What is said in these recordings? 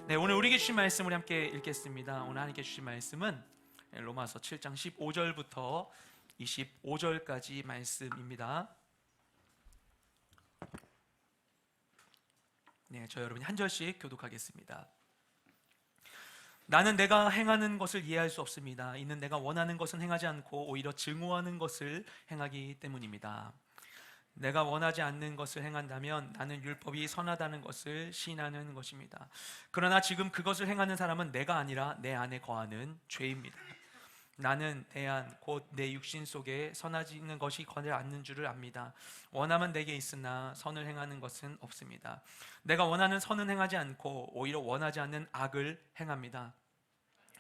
네, 오늘 우리에게 주신 말씀을 함께 읽겠습니다. 오늘 하나님께 주신 말씀은 로마서 7장 15절부터 25절까지 말씀입니다. 네, 저 여러분이 한 절씩 교독하겠습니다. 나는 내가 행하는 것을 이해할 수 없습니다. 이는 내가 원하는 것은 행하지 않고 오히려 증오하는 것을 행하기 때문입니다. 내가 원하지 않는 것을 행한다면 나는 율법이 선하다는 것을 시인하는 것입니다. 그러나 지금 그것을 행하는 사람은 내가 아니라 내 안에 거하는 죄입니다. 나는 내 안 곧 내 육신 속에 선하지는 것이 거하지 않는 줄을 압니다. 원함은 내게 있으나 선을 행하는 것은 없습니다. 내가 원하는 선은 행하지 않고 오히려 원하지 않는 악을 행합니다.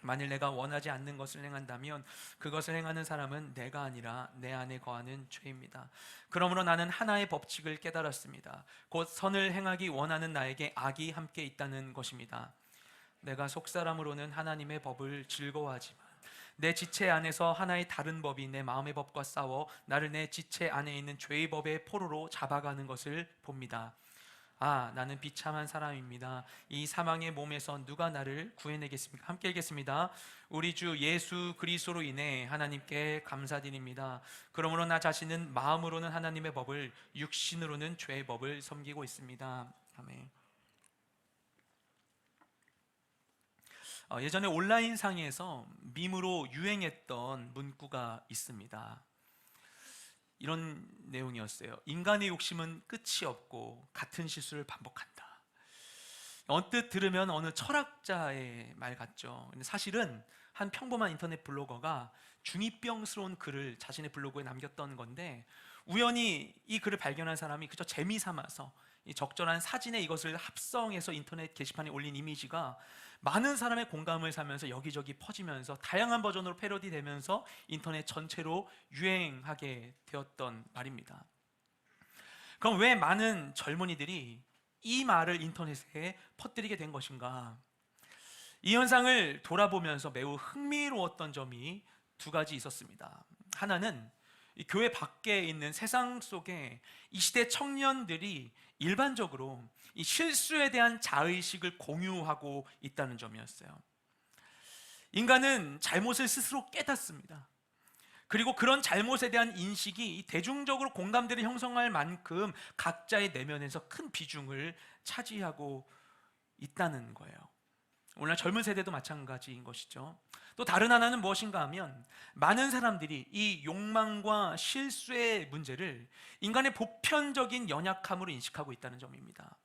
만일 내가 원하지 않는 것을 행한다면 그것을 행하는 사람은 내가 아니라 내 안에 거하는 죄입니다. 그러므로 나는 하나의 법칙을 깨달았습니다. 곧 선을 행하기 원하는 나에게 악이 함께 있다는 것입니다. 내가 속사람으로는 하나님의 법을 즐거워하지만 내 지체 안에서 하나의 다른 법이 내 마음의 법과 싸워 나를 내 지체 안에 있는 죄의 법의 포로로 잡아가는 것을 봅니다. 아, 나는 비참한 사람입니다. 이 사망의 몸에서 누가 나를 구해내겠습니까? 함께 읽겠습니다. 우리 주 예수 그리스도로 인해 하나님께 감사드립니다. 그러므로 나 자신은 마음으로는 하나님의 법을, 육신으로는 죄의 법을 섬기고 있습니다. 아멘. 예전에 온라인상에서 밈으로 유행했던 문구가 있습니다. 이런 내용이었어요. 인간의 욕심은 끝이 없고 같은 실수를 반복한다. 언뜻 들으면 어느 철학자의 말 같죠. 근데 사실은 한 평범한 인터넷 블로거가 중2병스러운 글을 자신의 블로그에 남겼던 건데, 우연히 이 글을 발견한 사람이 그저 재미 삼아서 이 적절한 사진에 이것을 합성해서 인터넷 게시판에 올린 이미지가 많은 사람의 공감을 사면서 여기저기 퍼지면서 다양한 버전으로 패러디되면서 인터넷 전체로 유행하게 되었던 말입니다. 그럼 왜 많은 젊은이들이 이 말을 인터넷에 퍼뜨리게 된 것인가? 이 현상을 돌아보면서 매우 흥미로웠던 점이 두 가지 있었습니다. 하나는 이 교회 밖에 있는 세상 속에 이 시대 청년들이 일반적으로 이 실수에 대한 자의식을 공유하고 있다는 점이었어요. 인간은 잘못을 스스로 깨닫습니다. 그리고 그런 잘못에 대한 인식이 대중적으로 공감대를 형성할 만큼 각자의 내면에서 큰 비중을 차지하고 있다는 거예요. 오늘 젊은 세대도 마찬가지인 것이죠. 또 다른 하나는 무엇인가 하면 많은 사람들이 이 욕망과 실수의 문제를 인간의 보편적인 연약함으로 인식하고 있다는 점입니다.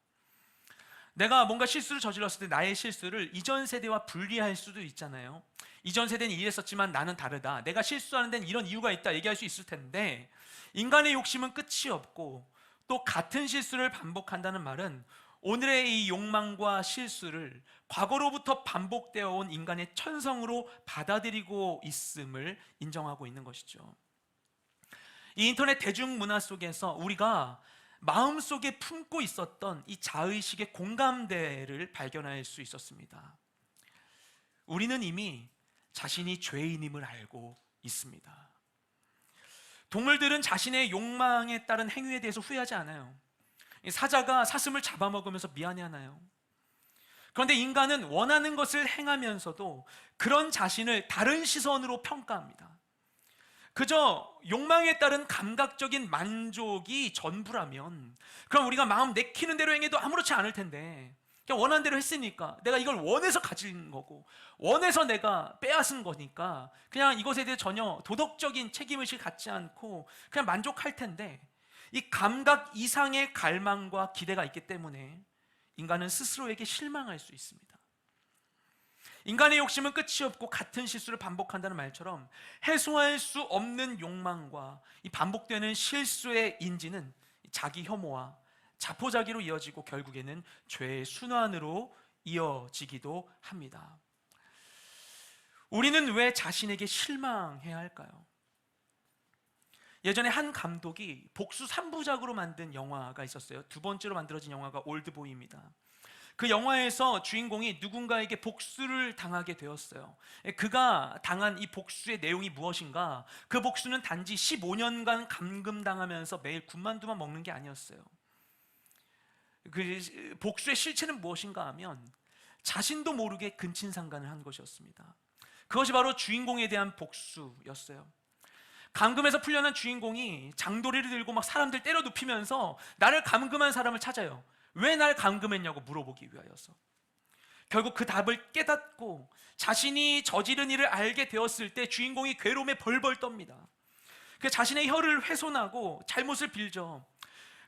내가 뭔가 실수를 저질렀을 때 나의 실수를 이전 세대와 분리할 수도 있잖아요. 이전 세대는 이랬었지만 나는 다르다, 내가 실수하는 데는 이런 이유가 있다 얘기할 수 있을 텐데, 인간의 욕심은 끝이 없고 또 같은 실수를 반복한다는 말은 오늘의 이 욕망과 실수를 과거로부터 반복되어 온 인간의 천성으로 받아들이고 있음을 인정하고 있는 것이죠. 이 인터넷 대중문화 속에서 우리가 마음속에 품고 있었던 이 자의식의 공감대를 발견할 수 있었습니다. 우리는 이미 자신이 죄인임을 알고 있습니다. 동물들은 자신의 욕망에 따른 행위에 대해서 후회하지 않아요. 사자가 사슴을 잡아먹으면서 미안해하나요? 그런데 인간은 원하는 것을 행하면서도 그런 자신을 다른 시선으로 평가합니다. 그저 욕망에 따른 감각적인 만족이 전부라면 그럼 우리가 마음 내키는 대로 행해도 아무렇지 않을 텐데, 그냥 원하는 대로 했으니까, 내가 이걸 원해서 가진 거고 원해서 내가 빼앗은 거니까 그냥 이것에 대해 전혀 도덕적인 책임의식 갖지 않고 그냥 만족할 텐데, 이 감각 이상의 갈망과 기대가 있기 때문에 인간은 스스로에게 실망할 수 있습니다. 인간의 욕심은 끝이 없고 같은 실수를 반복한다는 말처럼 해소할 수 없는 욕망과 이 반복되는 실수의 인지는 자기 혐오와 자포자기로 이어지고 결국에는 죄의 순환으로 이어지기도 합니다. 우리는 왜 자신에게 실망해야 할까요? 예전에 한 감독이 복수 3부작으로 만든 영화가 있었어요. 두 번째로 만들어진 영화가 올드보이입니다. 그 영화에서 주인공이 누군가에게 복수를 당하게 되었어요. 그가 당한 이 복수의 내용이 무엇인가? 그 복수는 단지 15년간 감금당하면서 매일 군만두만 먹는 게 아니었어요. 그 복수의 실체는 무엇인가 하면 자신도 모르게 근친상간을 한 것이었습니다. 그것이 바로 주인공에 대한 복수였어요. 감금에서 풀려난 주인공이 장도리를 들고 막 사람들 때려 눕히면서 나를 감금한 사람을 찾아요. 왜 날 감금했냐고 물어보기 위하여서. 결국 그 답을 깨닫고 자신이 저지른 일을 알게 되었을 때 주인공이 괴로움에 벌벌 떱니다. 그 자신의 혀를 훼손하고 잘못을 빌죠.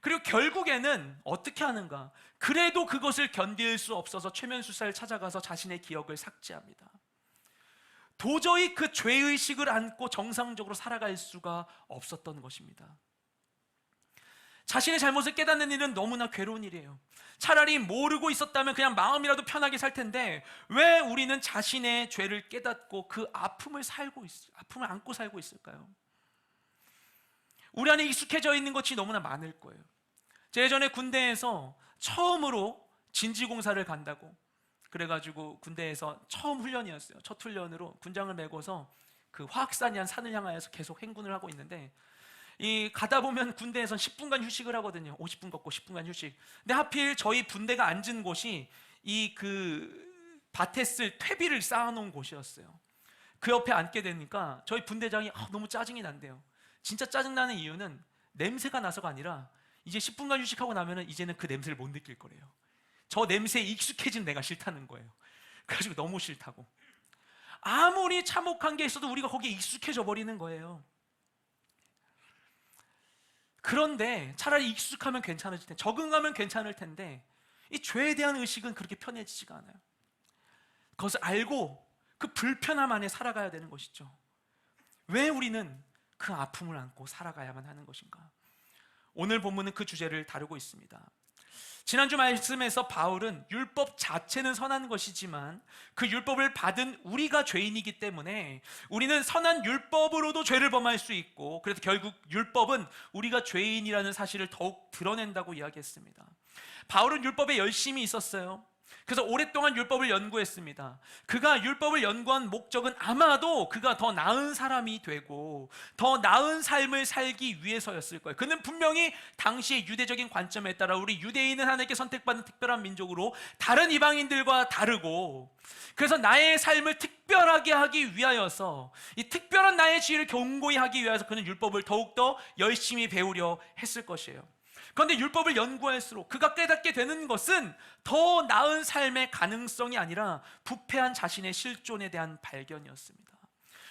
그리고 결국에는 어떻게 하는가? 그래도 그것을 견딜 수 없어서 최면수사를 찾아가서 자신의 기억을 삭제합니다. 도저히 그 죄의식을 안고 정상적으로 살아갈 수가 없었던 것입니다. 자신의 잘못을 깨닫는 일은 너무나 괴로운 일이에요. 차라리 모르고 있었다면 그냥 마음이라도 편하게 살 텐데 왜 우리는 자신의 죄를 깨닫고 그 아픔을 안고 살고 있을까요? 우리 안에 익숙해져 있는 것이 너무나 많을 거예요. 제가 예전에 군대에서 처음으로 진지공사를 간다고 그래가지고 군대에서 처음 훈련이었어요. 첫 훈련으로 군장을 메고서 그 화학산이란 산을 향하여서 계속 행군을 하고 있는데 이 가다 보면 군대에선 10분간 휴식을 하거든요. 50분 걷고 10분간 휴식. 근데 하필 저희 분대가 앉은 곳이 이 그 밭에 쓸 퇴비를 쌓아놓은 곳이었어요. 그 옆에 앉게 되니까 저희 분대장이 너무 짜증이 난대요. 진짜 짜증나는 이유는 냄새가 나서가 아니라 이제 10분간 휴식하고 나면은 이제는 그 냄새를 못 느낄 거래요. 저 냄새에 익숙해진 내가 싫다는 거예요. 그래가지고 너무 싫다고. 아무리 참혹한 게 있어도 우리가 거기에 익숙해져 버리는 거예요. 그런데 차라리 익숙하면 괜찮을 텐데, 적응하면 괜찮을 텐데 이 죄에 대한 의식은 그렇게 편해지지가 않아요. 그것을 알고 그 불편함 안에 살아가야 되는 것이죠. 왜 우리는 그 아픔을 안고 살아가야만 하는 것인가? 오늘 본문은 그 주제를 다루고 있습니다. 지난주 말씀에서 바울은 율법 자체는 선한 것이지만 그 율법을 받은 우리가 죄인이기 때문에 우리는 선한 율법으로도 죄를 범할 수 있고, 그래서 결국 율법은 우리가 죄인이라는 사실을 더욱 드러낸다고 이야기했습니다. 바울은 율법에 열심히 있었어요. 그래서 오랫동안 율법을 연구했습니다. 그가 율법을 연구한 목적은 아마도 그가 더 나은 사람이 되고 더 나은 삶을 살기 위해서였을 거예요. 그는 분명히 당시의 유대적인 관점에 따라 우리 유대인은 하나님께 선택받은 특별한 민족으로 다른 이방인들과 다르고, 그래서 나의 삶을 특별하게 하기 위하여서 이 특별한 나의 지위를 견고히 하기 위해서 그는 율법을 더욱더 열심히 배우려 했을 것이에요. 그런데 율법을 연구할수록 그가 깨닫게 되는 것은 더 나은 삶의 가능성이 아니라 부패한 자신의 실존에 대한 발견이었습니다.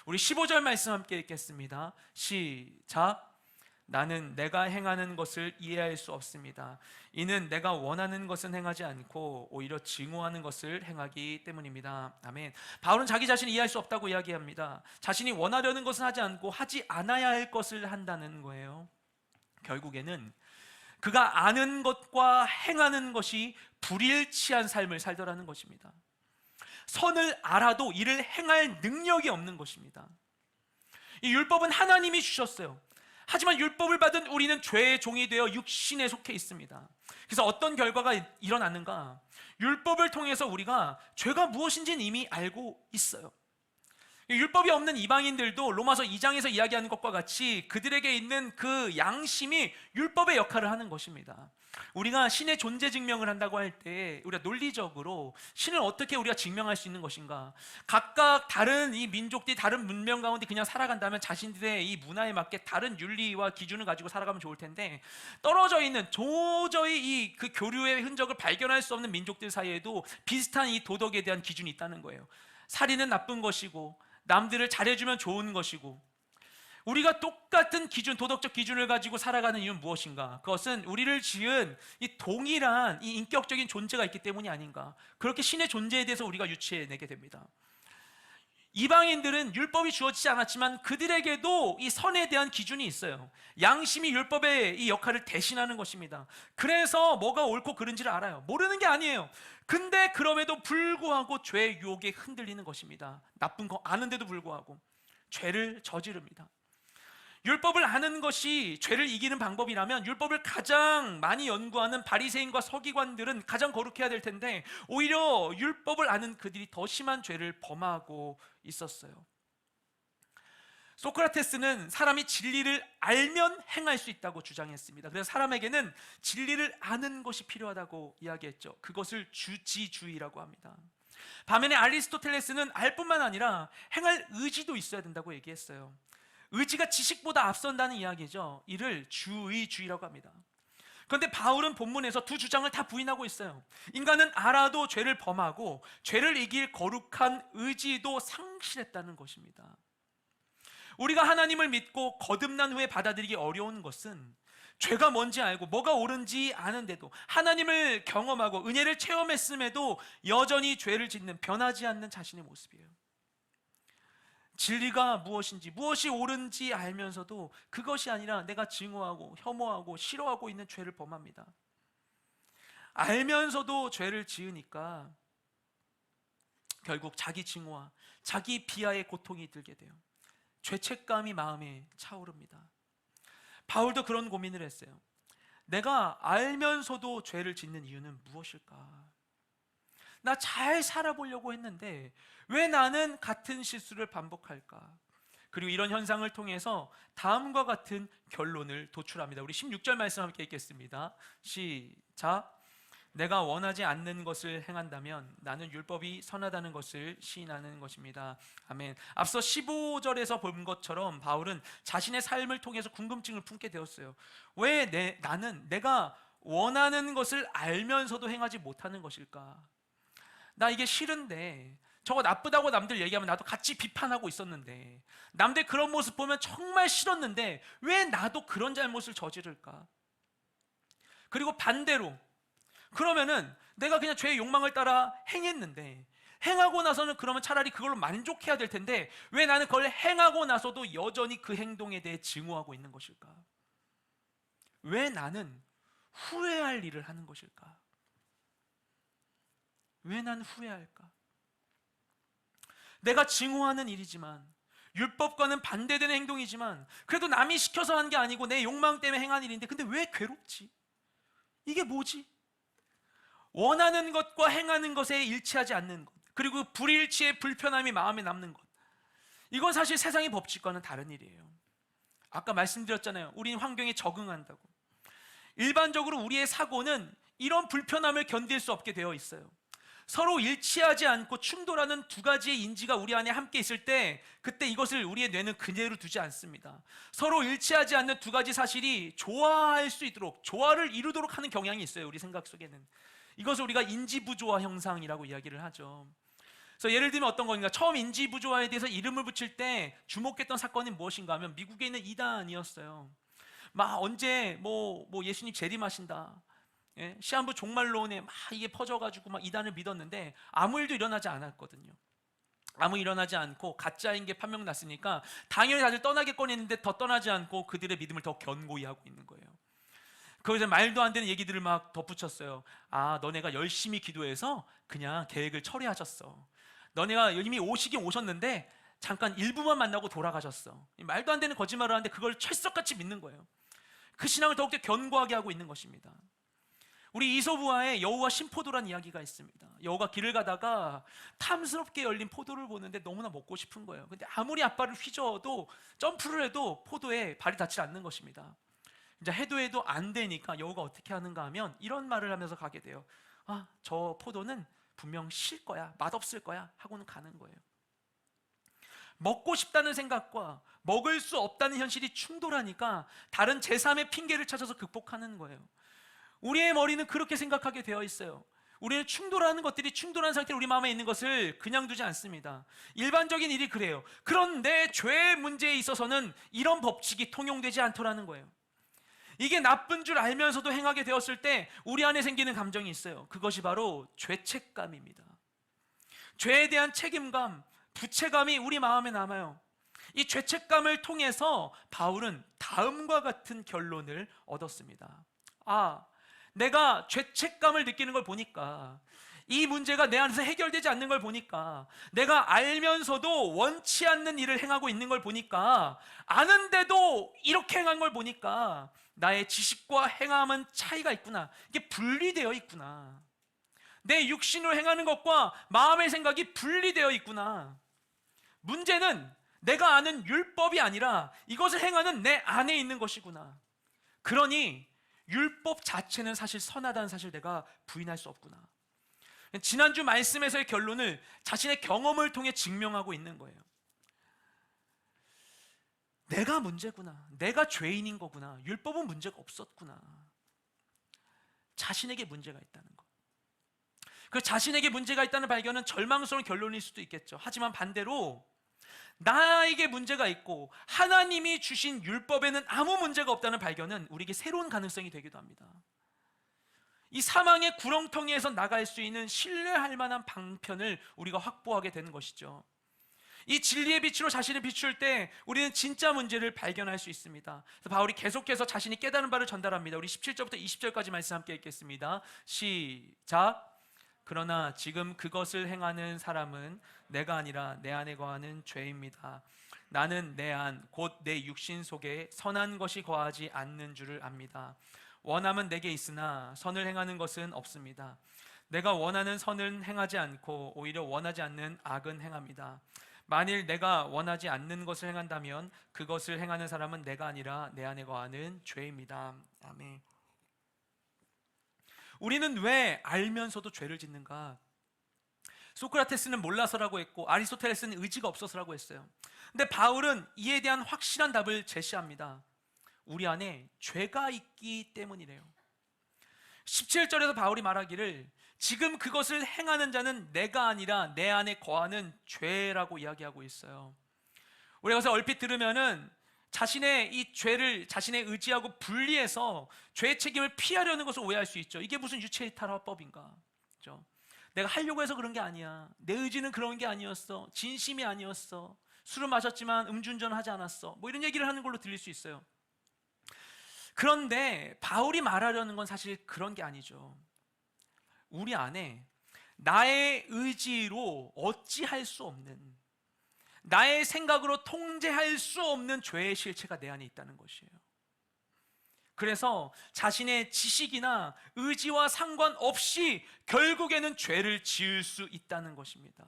우리 15절 말씀 함께 읽겠습니다. 시작. 나는 내가 행하는 것을 이해할 수 없습니다. 이는 내가 원하는 것은 행하지 않고 오히려 증오하는 것을 행하기 때문입니다. 아멘. 바울은 자기 자신이 이해할 수 없다고 이야기합니다. 자신이 원하려는 것은 하지 않고 하지 않아야 할 것을 한다는 거예요. 결국에는 그가 아는 것과 행하는 것이 불일치한 삶을 살더라는 것입니다. 선을 알아도 이를 행할 능력이 없는 것입니다. 이 율법은 하나님이 주셨어요. 하지만 율법을 받은 우리는 죄의 종이 되어 육신에 속해 있습니다. 그래서 어떤 결과가 일어나는가? 율법을 통해서 우리가 죄가 무엇인지는 이미 알고 있어요. 율법이 없는 이방인들도 로마서 2장에서 이야기하는 것과 같이 그들에게 있는 그 양심이 율법의 역할을 하는 것입니다. 우리가 신의 존재 증명을 한다고 할 때 우리가 논리적으로 신을 어떻게 우리가 증명할 수 있는 것인가? 각각 다른 이 민족들이 다른 문명 가운데 그냥 살아간다면 자신들의 이 문화에 맞게 다른 윤리와 기준을 가지고 살아가면 좋을 텐데, 떨어져 있는 도저히 이 그 교류의 흔적을 발견할 수 없는 민족들 사이에도 비슷한 이 도덕에 대한 기준이 있다는 거예요. 살인은 나쁜 것이고 남들을 잘해주면 좋은 것이고, 우리가 똑같은 기준, 도덕적 기준을 가지고 살아가는 이유는 무엇인가? 그것은 우리를 지은 이 동일한 이 인격적인 존재가 있기 때문이 아닌가? 그렇게 신의 존재에 대해서 우리가 유추해내게 됩니다. 이방인들은 율법이 주어지지 않았지만 그들에게도 이 선에 대한 기준이 있어요. 양심이 율법의 이 역할을 대신하는 것입니다. 그래서 뭐가 옳고 그른지를 알아요. 모르는 게 아니에요. 근데 그럼에도 불구하고 죄의 유혹에 흔들리는 것입니다. 나쁜 거 아는데도 불구하고 죄를 저지릅니다. 율법을 아는 것이 죄를 이기는 방법이라면 율법을 가장 많이 연구하는 바리새인과 서기관들은 가장 거룩해야 될 텐데 오히려 율법을 아는 그들이 더 심한 죄를 범하고 있었어요. 소크라테스는 사람이 진리를 알면 행할 수 있다고 주장했습니다. 그래서 사람에게는 진리를 아는 것이 필요하다고 이야기했죠. 그것을 주지주의라고 합니다. 반면에 아리스토텔레스는 알 뿐만 아니라 행할 의지도 있어야 된다고 얘기했어요. 의지가 지식보다 앞선다는 이야기죠. 이를 주의주의라고 합니다. 그런데 바울은 본문에서 두 주장을 다 부인하고 있어요. 인간은 알아도 죄를 범하고 죄를 이길 거룩한 의지도 상실했다는 것입니다. 우리가 하나님을 믿고 거듭난 후에 받아들이기 어려운 것은 죄가 뭔지 알고 뭐가 옳은지 아는데도 하나님을 경험하고 은혜를 체험했음에도 여전히 죄를 짓는 변하지 않는 자신의 모습이에요. 진리가 무엇인지 무엇이 옳은지 알면서도 그것이 아니라 내가 증오하고 혐오하고 싫어하고 있는 죄를 범합니다. 알면서도 죄를 지으니까 결국 자기 증오와 자기 비하의 고통이 들게 돼요. 죄책감이 마음에 차오릅니다. 바울도 그런 고민을 했어요. 내가 알면서도 죄를 짓는 이유는 무엇일까? 나 잘 살아보려고 했는데 왜 나는 같은 실수를 반복할까? 그리고 이런 현상을 통해서 다음과 같은 결론을 도출합니다. 우리 16절 말씀 함께 읽겠습니다. 시작. 내가 원하지 않는 것을 행한다면 나는 율법이 선하다는 것을 시인하는 것입니다. 아멘. 앞서 15절에서 본 것처럼 바울은 자신의 삶을 통해서 궁금증을 품게 되었어요. 왜 나는 내가 원하는 것을 알면서도 행하지 못하는 것일까? 나 이게 싫은데, 저거 나쁘다고 남들 얘기하면 나도 같이 비판하고 있었는데, 남들 그런 모습 보면 정말 싫었는데 왜 나도 그런 잘못을 저지를까? 그리고 반대로, 그러면은 내가 그냥 죄의 욕망을 따라 행했는데, 행하고 나서는 그러면 차라리 그걸로 만족해야 될 텐데 왜 나는 그걸 행하고 나서도 여전히 그 행동에 대해 증오하고 있는 것일까? 왜 나는 후회할 일을 하는 것일까? 왜 난 후회할까? 내가 증오하는 일이지만, 율법과는 반대되는 행동이지만, 그래도 남이 시켜서 한 게 아니고 내 욕망 때문에 행한 일인데 근데 왜 괴롭지? 이게 뭐지? 원하는 것과 행하는 것에 일치하지 않는 것, 그리고 불일치의 불편함이 마음에 남는 것, 이건 사실 세상의 법칙과는 다른 일이에요. 아까 말씀드렸잖아요. 우리는 환경에 적응한다고. 일반적으로 우리의 사고는 이런 불편함을 견딜 수 없게 되어 있어요. 서로 일치하지 않고 충돌하는 두 가지의 인지가 우리 안에 함께 있을 때, 그때 이것을 우리의 뇌는 그대로 두지 않습니다. 서로 일치하지 않는 두 가지 사실이 조화할 수 있도록, 조화를 이루도록 하는 경향이 있어요. 우리 생각 속에는. 이것을 우리가 인지부조화 현상이라고 이야기를 하죠. 그래서 예를 들면 어떤 건가? 처음 인지부조화에 대해서 이름을 붙일 때 주목했던 사건이 무엇인가 하면 미국에 있는 이단이었어요. 막 언제 뭐 예수님 재림하신다, 시한부 종말론에 막 이게 퍼져가지고 막 이단을 믿었는데 아무 일도 일어나지 않았거든요. 아무 일어나지 않고 가짜인 게 판명났으니까 당연히 다들 떠나겠거니 했는데 더 떠나지 않고 그들의 믿음을 더 견고히 하고 있는 거예요. 거기서 말도 안 되는 얘기들을 막 덧붙였어요. 아, 너네가 열심히 기도해서 그냥 계획을 처리하셨어. 너네가 이미 오시긴 오셨는데 잠깐 일부만 만나고 돌아가셨어. 말도 안 되는 거짓말을 하는데 그걸 철석같이 믿는 거예요. 그 신앙을 더욱더 견고하게 하고 있는 것입니다. 우리 이솝우화에 여우와 신포도라는 이야기가 있습니다. 여우가 길을 가다가 탐스럽게 열린 포도를 보는데 너무나 먹고 싶은 거예요. 근데 아무리 앞발을 휘저어도, 점프를 해도 포도에 발이 닿지 않는 것입니다. 이제 해도 안 되니까 여우가 어떻게 하는가 하면 이런 말을 하면서 가게 돼요. 아, 저 포도는 분명 실 거야, 맛없을 거야 하고는 가는 거예요. 먹고 싶다는 생각과 먹을 수 없다는 현실이 충돌하니까 다른 제3의 핑계를 찾아서 극복하는 거예요. 우리의 머리는 그렇게 생각하게 되어 있어요. 우리는 충돌하는 것들이 충돌한 상태로 우리 마음에 있는 것을 그냥 두지 않습니다. 일반적인 일이 그래요. 그런데 죄의 문제에 있어서는 이런 법칙이 통용되지 않더라는 거예요. 이게 나쁜 줄 알면서도 행하게 되었을 때 우리 안에 생기는 감정이 있어요. 그것이 바로 죄책감입니다. 죄에 대한 책임감, 부채감이 우리 마음에 남아요. 이 죄책감을 통해서 바울은 다음과 같은 결론을 얻었습니다. 아, 내가 죄책감을 느끼는 걸 보니까 이 문제가 내 안에서 해결되지 않는 걸 보니까, 내가 알면서도 원치 않는 일을 행하고 있는 걸 보니까, 아는데도 이렇게 행한 걸 보니까 나의 지식과 행함은 차이가 있구나. 이게 분리되어 있구나. 내 육신으로 행하는 것과 마음의 생각이 분리되어 있구나. 문제는 내가 아는 율법이 아니라 이것을 행하는 내 안에 있는 것이구나. 그러니 율법 자체는 사실 선하다는 사실 내가 부인할 수 없구나. 지난주 말씀에서의 결론을 자신의 경험을 통해 증명하고 있는 거예요. 내가 문제구나. 내가 죄인인 거구나. 율법은 문제가 없었구나. 자신에게 문제가 있다는 것. 그 자신에게 문제가 있다는 발견은 절망스러운 결론일 수도 있겠죠. 하지만 반대로 나에게 문제가 있고 하나님이 주신 율법에는 아무 문제가 없다는 발견은 우리에게 새로운 가능성이 되기도 합니다. 이 사망의 구렁텅이에서 나갈 수 있는 신뢰할 만한 방편을 우리가 확보하게 되는 것이죠. 이 진리의 빛으로 자신을 비출 때 우리는 진짜 문제를 발견할 수 있습니다. 그래서 바울이 계속해서 자신이 깨달은 바를 전달합니다. 우리 17절부터 20절까지 말씀 함께 읽겠습니다. 시작. 그러나 지금 그것을 행하는 사람은 내가 아니라 내 안에 거하는 죄입니다. 나는 내 안, 곧 내 육신 속에 선한 것이 거하지 않는 줄을 압니다. 원함은 내게 있으나 선을 행하는 것은 없습니다. 내가 원하는 선은 행하지 않고 오히려 원하지 않는 악은 행합니다. 만일 내가 원하지 않는 것을 행한다면 그것을 행하는 사람은 내가 아니라 내 안에 거하는 죄입니다. 아멘. 우리는 왜 알면서도 죄를 짓는가? 소크라테스는 몰라서라고 했고 아리스토텔레스는 의지가 없어서라고 했어요. 근데 바울은 이에 대한 확실한 답을 제시합니다. 우리 안에 죄가 있기 때문이래요. 17절에서 바울이 말하기를 지금 그것을 행하는 자는 내가 아니라 내 안에 거하는 죄라고 이야기하고 있어요. 우리가 그래서 얼핏 들으면은 자신의 이 죄를 자신의 의지하고 분리해서 죄의 책임을 피하려는 것을 오해할 수 있죠. 이게 무슨 유체이탈화법인가? 그렇죠? 내가 하려고 해서 그런 게 아니야. 내 의지는 그런 게 아니었어. 진심이 아니었어. 술을 마셨지만 음주운전을 하지 않았어. 뭐 이런 얘기를 하는 걸로 들릴 수 있어요. 그런데 바울이 말하려는 건 사실 그런 게 아니죠. 우리 안에 나의 의지로 어찌할 수 없는, 나의 생각으로 통제할 수 없는 죄의 실체가 내 안에 있다는 것이에요. 그래서 자신의 지식이나 의지와 상관없이 결국에는 죄를 지을 수 있다는 것입니다.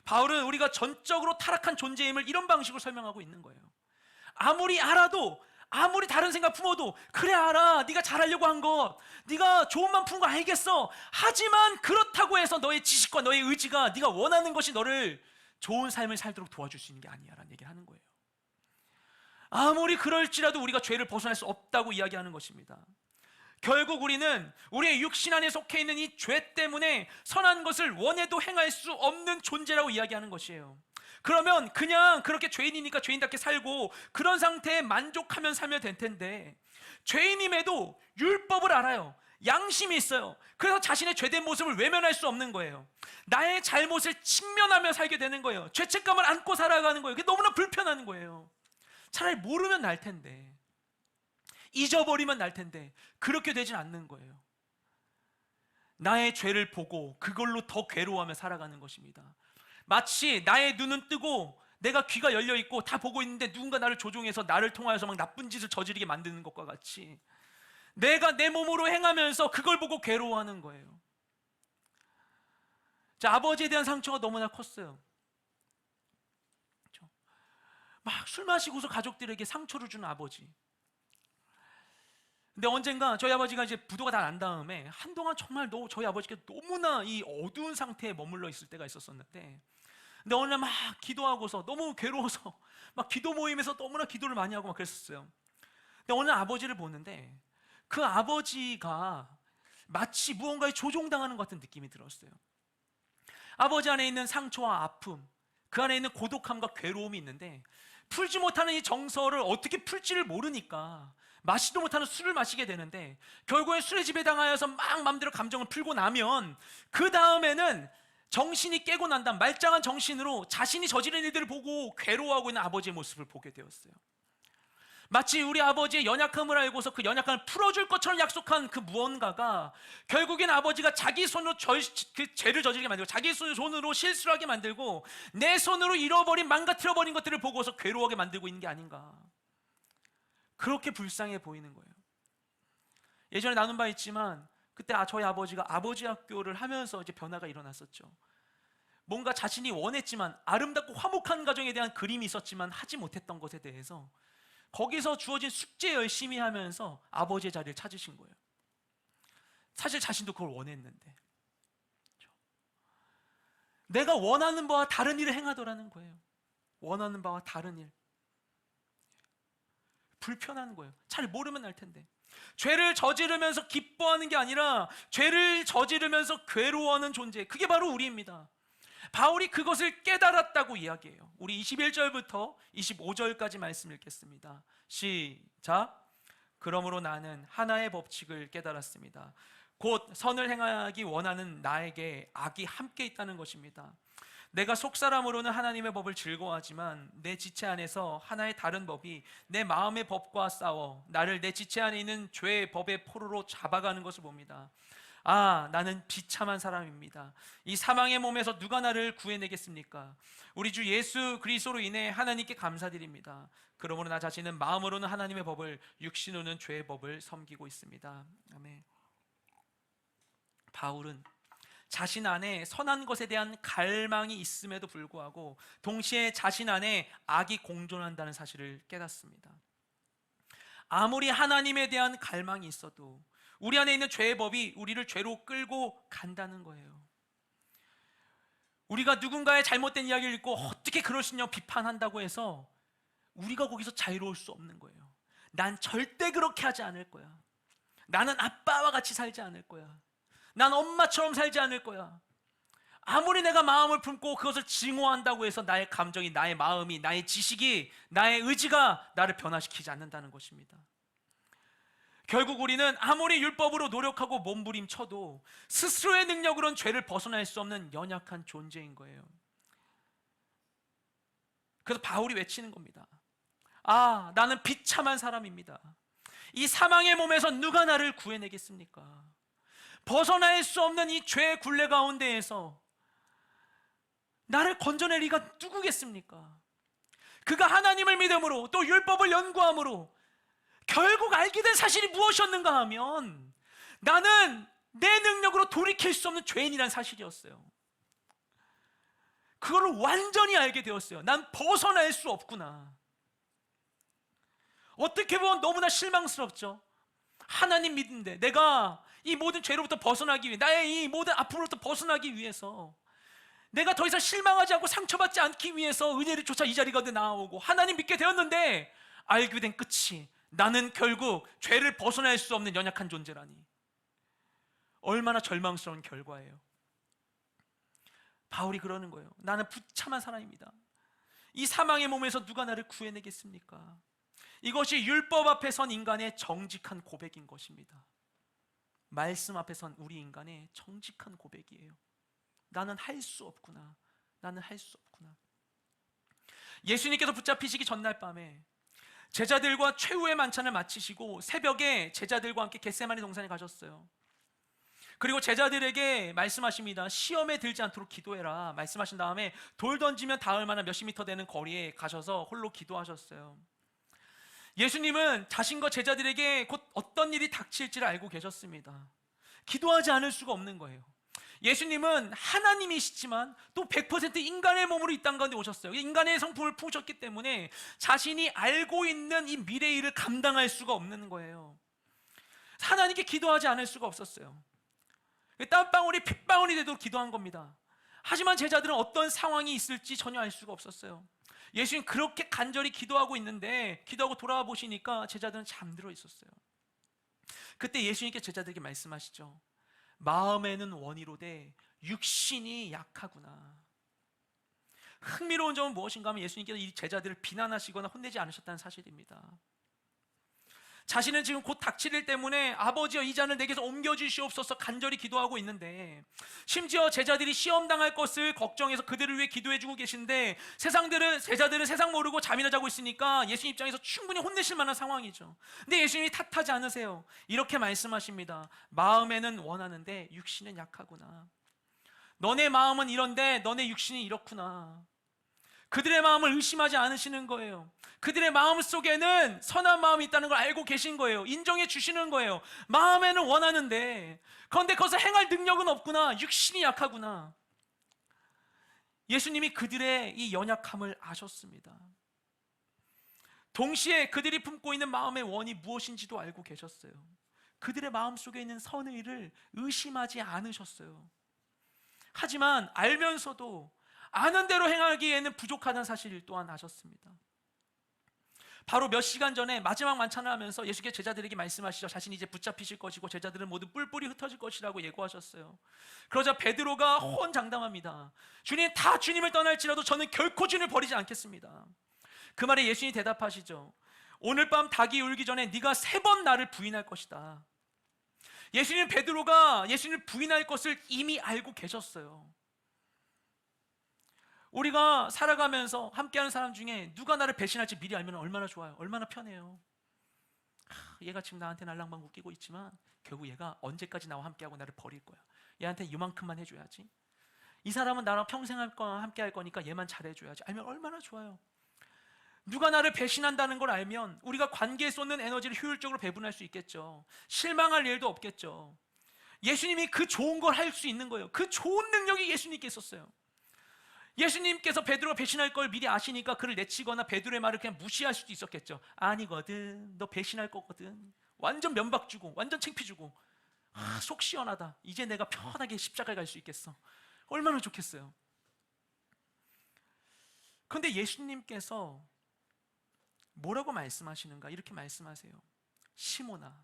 바울은 우리가 전적으로 타락한 존재임을 이런 방식으로 설명하고 있는 거예요. 아무리 알아도, 아무리 다른 생각 품어도, 그래 알아, 네가 잘하려고 한 것, 네가 좋은 맘 푼 거 알겠어. 하지만 그렇다고 해서 너의 지식과 너의 의지가 네가 원하는 것이 너를 좋은 삶을 살도록 도와줄 수 있는 게 아니야 라는 얘기를 하는 거예요. 아무리 그럴지라도 우리가 죄를 벗어날 수 없다고 이야기하는 것입니다. 결국 우리는 우리의 육신 안에 속해 있는 이 죄 때문에 선한 것을 원해도 행할 수 없는 존재라고 이야기하는 것이에요. 그러면 그냥 그렇게 죄인이니까 죄인답게 살고 그런 상태에 만족하면 살면 될 텐데, 죄인임에도 율법을 알아요. 양심이 있어요. 그래서 자신의 죄된 모습을 외면할 수 없는 거예요. 나의 잘못을 직면하며 살게 되는 거예요. 죄책감을 안고 살아가는 거예요. 그게 너무나 불편한 거예요. 차라리 모르면 날 텐데, 잊어버리면 날 텐데 그렇게 되진 않는 거예요. 나의 죄를 보고 그걸로 더 괴로워하며 살아가는 것입니다. 마치 나의 눈은 뜨고 내가 귀가 열려있고 다 보고 있는데 누군가 나를 조종해서 나를 통하여서 막 나쁜 짓을 저지르게 만드는 것과 같이 내가 내 몸으로 행하면서 그걸 보고 괴로워하는 거예요. 자, 아버지에 대한 상처가 너무나 컸어요. 그렇죠? 막 술 마시고서 가족들에게 상처를 주는 아버지. 근데 언젠가 저희 아버지가 이제 부도가 다 난 다음에 한동안 정말 저희 아버지께서 너무나 이 어두운 상태에 머물러 있을 때가 있었었는데, 근데 어느 날 막 기도하고서 너무 괴로워서 막 기도 모임에서 너무나 기도를 많이 하고 막 그랬었어요. 근데 어느 날 아버지를 보는데 그 아버지가 마치 무언가에 조종당하는 것 같은 느낌이 들었어요. 아버지 안에 있는 상처와 아픔, 그 안에 있는 고독함과 괴로움이 있는데 풀지 못하는 이 정서를 어떻게 풀지를 모르니까 마시도 못하는 술을 마시게 되는데, 결국엔 술에 지배당하여서 막 마음대로 감정을 풀고 나면 그 다음에는 정신이 깨고 난 다음 말짱한 정신으로 자신이 저지른 일들을 보고 괴로워하고 있는 아버지의 모습을 보게 되었어요. 마치 우리 아버지의 연약함을 알고서 그 연약함을 풀어줄 것처럼 약속한 그 무언가가 결국엔 아버지가 자기 손으로 그 죄를 저지르게 만들고 자기 손으로 실수를 하게 만들고 내 손으로 잃어버린 망가뜨려버린 것들을 보고서 괴로워하게 만들고 있는 게 아닌가. 그렇게 불쌍해 보이는 거예요. 예전에 나눈 바 있지만 그때 저희 아버지가 아버지 학교를 하면서 이제 변화가 일어났었죠. 뭔가 자신이 원했지만 아름답고 화목한 가정에 대한 그림이 있었지만 하지 못했던 것에 대해서 거기서 주어진 숙제 열심히 하면서 아버지의 자리를 찾으신 거예요. 사실 자신도 그걸 원했는데 내가 원하는 바와 다른 일을 행하더라는 거예요. 원하는 바와 다른 일. 불편한 거예요. 잘 모르면 알 텐데. 죄를 저지르면서 기뻐하는 게 아니라 죄를 저지르면서 괴로워하는 존재, 그게 바로 우리입니다. 바울이 그것을 깨달았다고 이야기해요. 우리 21절부터 25절까지 말씀 읽겠습니다. 시작. 그러므로 나는 하나의 법칙을 깨달았습니다. 곧 선을 행하기 원하는 나에게 악이 함께 있다는 것입니다. 내가 속사람으로는 하나님의 법을 즐거워하지만 내 지체 안에서 하나의 다른 법이 내 마음의 법과 싸워 나를 내 지체 안에 있는 죄의 법의 포로로 잡아가는 것을 봅니다. 나는 비참한 사람입니다. 이 사망의 몸에서 누가 나를 구해내겠습니까? 우리 주 예수 그리스도로 인해 하나님께 감사드립니다. 그러므로 나 자신은 마음으로는 하나님의 법을, 육신으로는 죄의 법을 섬기고 있습니다. 아멘. 바울은 자신 안에 선한 것에 대한 갈망이 있음에도 불구하고 동시에 자신 안에 악이 공존한다는 사실을 깨닫습니다. 아무리 하나님에 대한 갈망이 있어도 우리 안에 있는 죄의 법이 우리를 죄로 끌고 간다는 거예요. 우리가 누군가의 잘못된 이야기를 읽고 어떻게 그럴 수 있냐고 비판한다고 해서 우리가 거기서 자유로울 수 없는 거예요. 난 절대 그렇게 하지 않을 거야. 나는 아빠와 같이 살지 않을 거야. 난 엄마처럼 살지 않을 거야. 아무리 내가 마음을 품고 그것을 증오한다고 해서 나의 감정이, 나의 마음이, 나의 지식이, 나의 의지가 나를 변화시키지 않는다는 것입니다. 결국 우리는 아무리 율법으로 노력하고 몸부림쳐도 스스로의 능력으로는 죄를 벗어날 수 없는 연약한 존재인 거예요. 그래서 바울이 외치는 겁니다. 나는 비참한 사람입니다. 이 사망의 몸에서 누가 나를 구해내겠습니까? 벗어날 수 없는 이 죄의 굴레 가운데에서 나를 건져낼 이가 누구겠습니까? 그가 하나님을 믿음으로 또 율법을 연구함으로 결국 알게 된 사실이 무엇이었는가 하면 나는 내 능력으로 돌이킬 수 없는 죄인이라는 사실이었어요. 그걸 완전히 알게 되었어요. 난 벗어날 수 없구나. 어떻게 보면 너무나 실망스럽죠. 하나님 믿는데 내가 이 모든 죄로부터 벗어나기 위해, 나의 이 모든 아픔으로부터 벗어나기 위해서, 내가 더 이상 실망하지 않고 상처받지 않기 위해서 은혜를 쫓아 이 자리 가운데 나아오고 하나님 믿게 되었는데 알게 된 끝이 나는 결국 죄를 벗어날 수 없는 연약한 존재라니. 얼마나 절망스러운 결과예요. 바울이 그러는 거예요. 나는 부참한 사람입니다. 이 사망의 몸에서 누가 나를 구해내겠습니까? 이것이 율법 앞에 선 인간의 정직한 고백인 것입니다. 말씀 앞에 선 우리 인간의 정직한 고백이에요. 나는 할 수 없구나. 나는 할 수 없구나. 예수님께서 붙잡히시기 전날 밤에 제자들과 최후의 만찬을 마치시고 새벽에 제자들과 함께 겟세마네 동산에 가셨어요. 그리고 제자들에게 말씀하십니다. 시험에 들지 않도록 기도해라 말씀하신 다음에 돌 던지면 닿을 만한 몇십 미터 되는 거리에 가셔서 홀로 기도하셨어요. 예수님은 자신과 제자들에게 곧 어떤 일이 닥칠지를 알고 계셨습니다. 기도하지 않을 수가 없는 거예요. 예수님은 하나님이시지만 또 100% 인간의 몸으로 이 땅 가운데 오셨어요. 인간의 성품을 품으셨기 때문에 자신이 알고 있는 이 미래의 일을 감당할 수가 없는 거예요. 하나님께 기도하지 않을 수가 없었어요. 땀방울이 핏방울이 되도록 기도한 겁니다. 하지만 제자들은 어떤 상황이 있을지 전혀 알 수가 없었어요. 예수님 그렇게 간절히 기도하고 있는데 기도하고 돌아와 보시니까 제자들은 잠들어 있었어요. 그때 예수님께 제자들에게 말씀하시죠. 마음에는 원이로되 육신이 약하구나. 흥미로운 점은 무엇인가 하면 예수님께서 이 제자들을 비난하시거나 혼내지 않으셨다는 사실입니다. 자신은 지금 곧 닥칠 일 때문에 아버지여 이 잔을 내게서 옮겨주시옵소서 간절히 기도하고 있는데, 심지어 제자들이 시험당할 것을 걱정해서 그들을 위해 기도해주고 계신데, 제자들은 세상 모르고 잠이나 자고 있으니까 예수님 입장에서 충분히 혼내실 만한 상황이죠. 근데 예수님이 탓하지 않으세요. 이렇게 말씀하십니다. 마음에는 원하는데 육신은 약하구나. 너네 마음은 이런데 너네 육신이 이렇구나. 그들의 마음을 의심하지 않으시는 거예요. 그들의 마음 속에는 선한 마음이 있다는 걸 알고 계신 거예요. 인정해 주시는 거예요. 마음에는 원하는데 그런데 그것을 행할 능력은 없구나. 육신이 약하구나. 예수님이 그들의 이 연약함을 아셨습니다. 동시에 그들이 품고 있는 마음의 원이 무엇인지도 알고 계셨어요. 그들의 마음 속에 있는 선의를 의심하지 않으셨어요. 하지만 알면서도 아는 대로 행하기에는 부족하다는 사실 또한 아셨습니다. 바로 몇 시간 전에 마지막 만찬을 하면서 예수께서 제자들에게 말씀하시죠. 자신이 이제 붙잡히실 것이고 제자들은 모두 뿔뿔이 흩어질 것이라고 예고하셨어요. 그러자 베드로가 호언장담합니다. 주님, 다 주님을 떠날지라도 저는 결코 주님을 버리지 않겠습니다. 그 말에 예수님이 대답하시죠. 오늘 밤 닭이 울기 전에 네가 3번 나를 부인할 것이다. 예수님, 베드로가 예수님을 부인할 것을 이미 알고 계셨어요. 우리가 살아가면서 함께하는 사람 중에 누가 나를 배신할지 미리 알면 얼마나 좋아요. 얼마나 편해요. 얘가 지금 나한테 날랑방 웃기고 있지만 결국 얘가 언제까지 나와 함께하고 나를 버릴 거야. 얘한테 이만큼만 해줘야지. 이 사람은 나랑 평생 함께 할 거니까 얘만 잘해줘야지. 알면 얼마나 좋아요. 누가 나를 배신한다는 걸 알면 우리가 관계에 쏟는 에너지를 효율적으로 배분할 수 있겠죠. 실망할 일도 없겠죠. 예수님이 그 좋은 걸 할 수 있는 거예요. 그 좋은 능력이 예수님께 있었어요. 예수님께서 베드로가 배신할 걸 미리 아시니까 그를 내치거나 베드로의 말을 그냥 무시할 수도 있었겠죠. 아니거든, 너 배신할 거거든. 완전 면박 주고 완전 창피 주고, 속 시원하다. 이제 내가 편하게 십자가에 갈 수 있겠어. 얼마나 좋겠어요. 그런데 예수님께서 뭐라고 말씀하시는가? 이렇게 말씀하세요. 시몬아,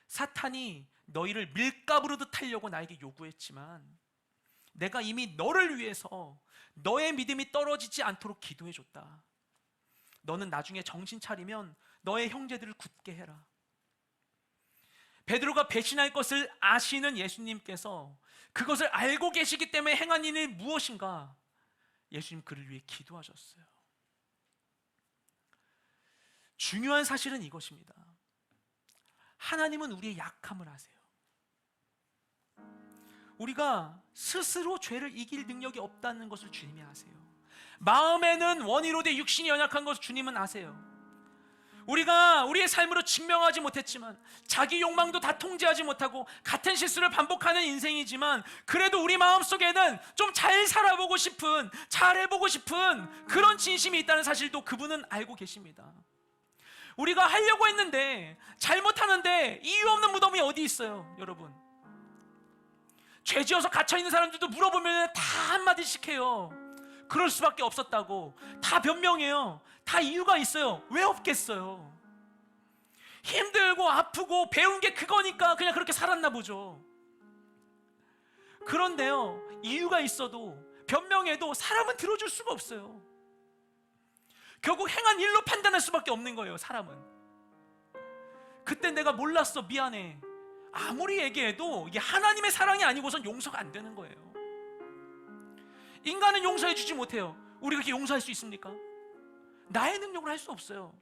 사탄이 너희를 밀가부르듯 하려고 나에게 요구했지만 내가 이미 너를 위해서 너의 믿음이 떨어지지 않도록 기도해줬다. 너는 나중에 정신 차리면 너의 형제들을 굳게 해라. 베드로가 배신할 것을 아시는 예수님께서 그것을 알고 계시기 때문에 행한 일이 무엇인가? 예수님 그를 위해 기도하셨어요. 중요한 사실은 이것입니다. 하나님은 우리의 약함을 아세요. 우리가 스스로 죄를 이길 능력이 없다는 것을 주님이 아세요. 마음에는 원이로 돼 육신이 연약한 것을 주님은 아세요. 우리가 우리의 삶으로 증명하지 못했지만, 자기 욕망도 다 통제하지 못하고 같은 실수를 반복하는 인생이지만, 그래도 우리 마음속에는 좀 잘 살아보고 싶은, 잘해보고 싶은 그런 진심이 있다는 사실도 그분은 알고 계십니다. 우리가 하려고 했는데 잘못하는데 이유 없는 무덤이 어디 있어요, 여러분? 죄지어서 갇혀있는 사람들도 물어보면 다 한마디씩 해요. 그럴 수밖에 없었다고. 다 변명해요. 다 이유가 있어요. 왜 없겠어요? 힘들고 아프고 배운 게 그거니까 그냥 그렇게 살았나 보죠. 그런데요, 이유가 있어도 변명해도 사람은 들어줄 수가 없어요. 결국 행한 일로 판단할 수밖에 없는 거예요, 사람은. 그때 내가 몰랐어, 미안해. 아무리 얘기해도 이게 하나님의 사랑이 아니고선 용서가 안 되는 거예요. 인간은 용서해 주지 못해요. 우리가 그렇게 용서할 수 있습니까? 나의 능력으로 할 수 없어요.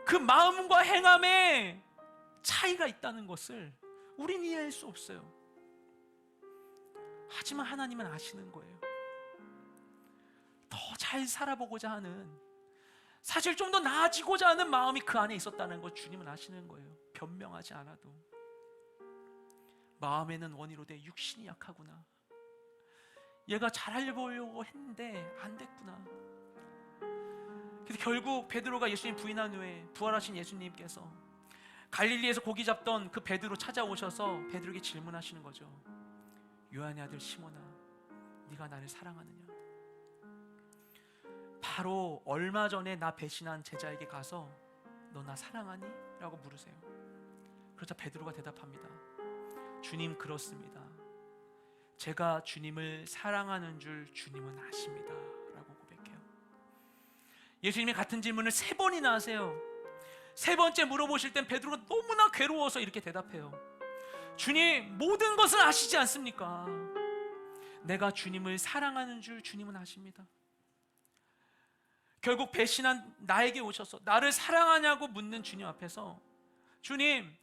그 마음과 행함에 차이가 있다는 것을 우리는 이해할 수 없어요. 하지만 하나님은 아시는 거예요. 더 잘 살아보고자 하는, 사실 좀 더 나아지고자 하는 마음이 그 안에 있었다는 걸 주님은 아시는 거예요. 변명하지 않아도. 마음에는 원이로 돼 육신이 약하구나. 얘가 잘하려고 했는데 안 됐구나. 그래서 결국 베드로가 예수님 부인한 후에 부활하신 예수님께서 갈릴리에서 고기 잡던 그 베드로 찾아오셔서 베드로에게 질문하시는 거죠. 요한의 아들 시몬아, 네가 나를 사랑하느냐? 바로 얼마 전에 나 배신한 제자에게 가서 너 나 사랑하니? 라고 물으세요. 그러자 베드로가 대답합니다. 주님, 그렇습니다. 제가 주님을 사랑하는 줄 주님은 아십니다. 라고 고백해요. 예수님이 같은 질문을 3번이나 하세요. 3번째 물어보실 땐 베드로가 너무나 괴로워서 이렇게 대답해요. 주님, 모든 것을 아시지 않습니까? 내가 주님을 사랑하는 줄 주님은 아십니다. 결국 배신한 나에게 오셔서 나를 사랑하냐고 묻는 주님 앞에서, 주님,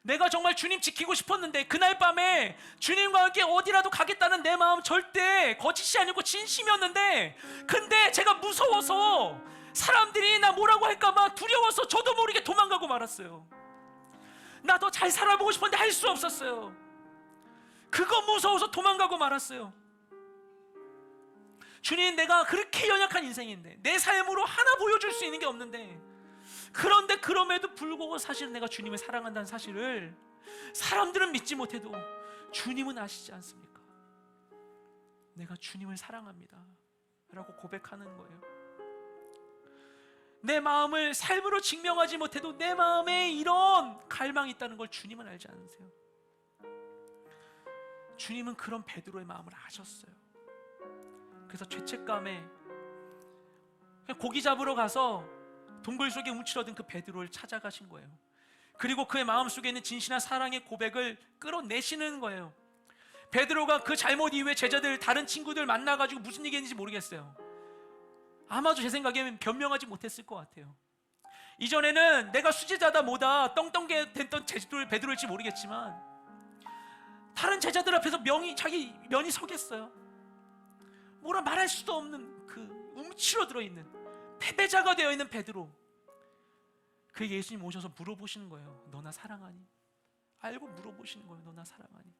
내가 정말 주님 지키고 싶었는데 그날 밤에 주님과 함께 어디라도 가겠다는 내 마음 절대 거짓이 아니고 진심이었는데, 근데 제가 무서워서 사람들이 나 뭐라고 할까봐 두려워서 저도 모르게 도망가고 말았어요. 나 더 잘 살아보고 싶었는데 할 수 없었어요. 그거 무서워서 도망가고 말았어요. 주님, 내가 그렇게 연약한 인생인데, 내 삶으로 하나 보여줄 수 있는 게 없는데, 그런데 그럼에도 불구하고 사실 내가 주님을 사랑한다는 사실을 사람들은 믿지 못해도 주님은 아시지 않습니까? 내가 주님을 사랑합니다 라고 고백하는 거예요. 내 마음을 삶으로 증명하지 못해도 내 마음에 이런 갈망이 있다는 걸 주님은 알지 않으세요? 주님은 그런 베드로의 마음을 아셨어요. 그래서 죄책감에 그냥 고기 잡으러 가서 동굴 속에 움츠러든 그 베드로를 찾아가신 거예요. 그리고 그의 마음속에 있는 진실한 사랑의 고백을 끌어내시는 거예요. 베드로가 그 잘못 이후에 제자들, 다른 친구들 만나가지고 무슨 얘기했는지 모르겠어요. 아마도 제 생각에는 변명하지 못했을 것 같아요. 이전에는 내가 수제자다 뭐다 떵떵게 됐던 제자들 베드로일지 모르겠지만, 다른 제자들 앞에서 자기 면이 서겠어요. 뭐라 말할 수도 없는 그 움츠러들어 있는 패배자가 되어 있는 베드로, 그 예수님 오셔서 물어보시는 거예요. 너 나 사랑하니? 알고 물어보시는 거예요. 너 나 사랑하니?